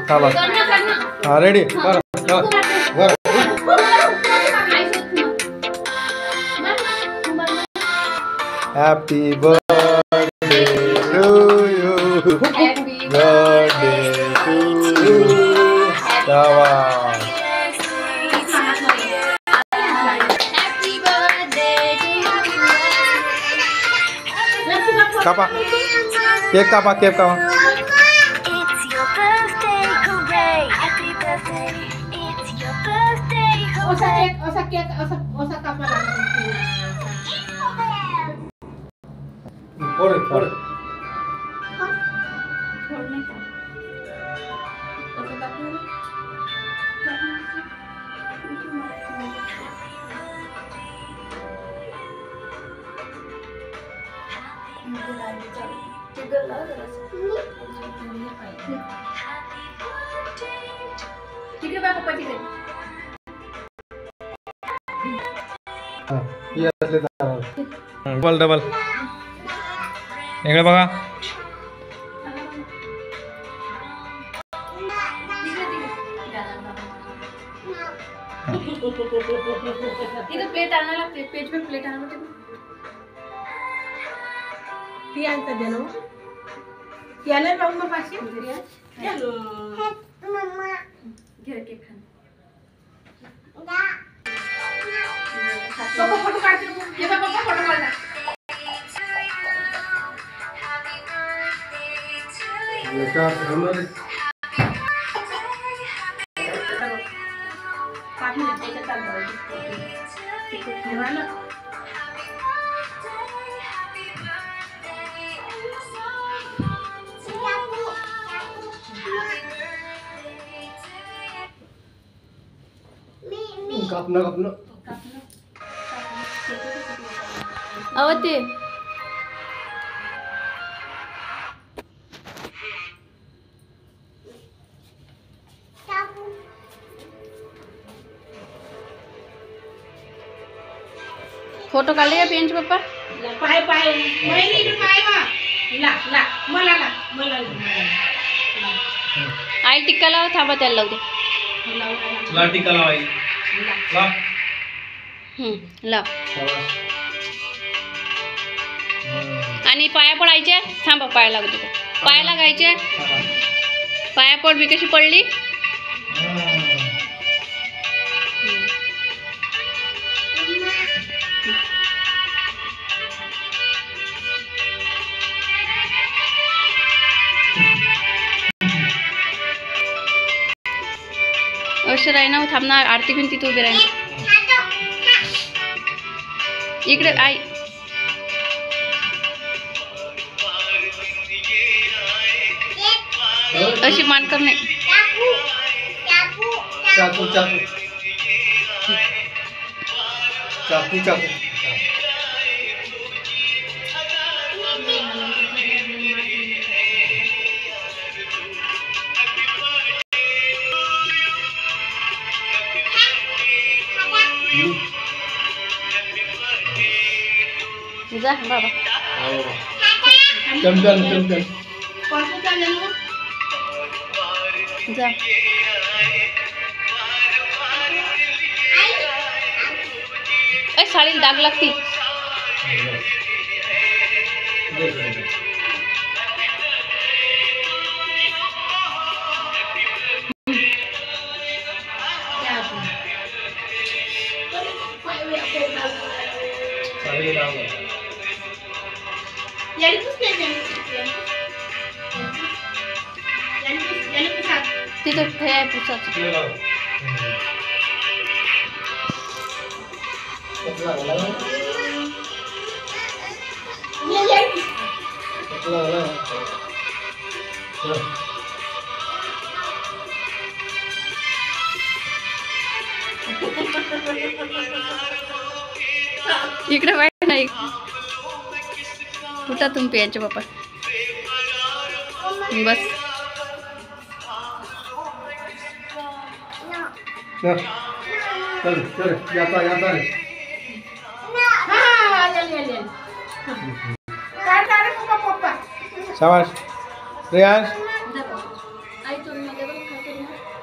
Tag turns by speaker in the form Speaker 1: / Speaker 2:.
Speaker 1: चला हाँ रेडी कर happy birthday to you birthday to you शाबाश कापा केक कापा फोड़ डबल डबल इकडे बघा
Speaker 2: इधर प्लेट आना लगते पेज पे प्लेट आना लगते पियांका देनो याला राऊंड में पाशी चलो मम्मा घेर के खान पापा फोटो काढते ये पापा फोटो काढला
Speaker 1: बेटा बोलो कापना
Speaker 2: आवते फोटो काढले का पेंच पप्पा पाय महिनी पाय ला मला आई टिक्का लाव थांबा त्याला लावते
Speaker 1: ला टिक्का लाव आई ला
Speaker 2: लाव आणि पाया पडायचे थांबा पाया लागतो पाया लागायचे पाया पड मी कशी पडली अवश्य आहे ना थांबणार आरती घेऊन तिथे उभी राहील इकडे आई अशी मान करणे
Speaker 1: चाकू चाकू चाकू चाकू
Speaker 2: जा बाबा
Speaker 1: चमचम
Speaker 2: जा साडीला डाग लागती तिथं हे पुसाचं इकडे वाईट नाही कुठं तुम्ही प्यायचे बापा बस
Speaker 1: चल चल याता रे शाबाश रियाज
Speaker 2: आई चोरून मध्ये बघ काय करू मग.